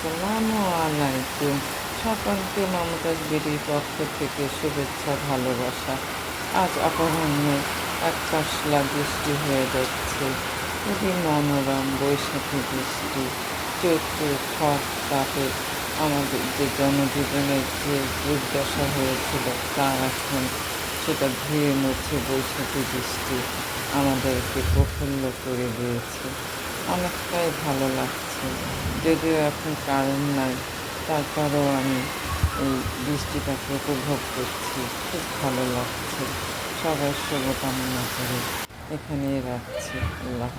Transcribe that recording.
আসসালামু আলাইকুম। সকলকে মমতাজ বিডির পক্ষ থেকে শুভেচ্ছা ভালোবাসা। আজ অপরাহ্নে এক পশলা বৃষ্টি হয়ে যাচ্ছে। খুবই মনোরম বৈশাখী বৃষ্টি। চৈত্রের খর তাপে আমাদের যে জনজীবনের যে দুর্দশা হয়েছিল তা এখন সেটা ধুয়ে মুছে বৈশাখী বৃষ্টি আমাদেরকে প্রফুল্ল করে দিয়েছে। অনেকটাই ভালো লাগছে। যদিও এখন কারেন্ট নাই, তারপরেও আমি এই বৃষ্টিটাকে উপভোগ করছি। খুব ভালো লাগছে। সবার শুভকামনা করে এখানেই রাখছি। আল্লাহ।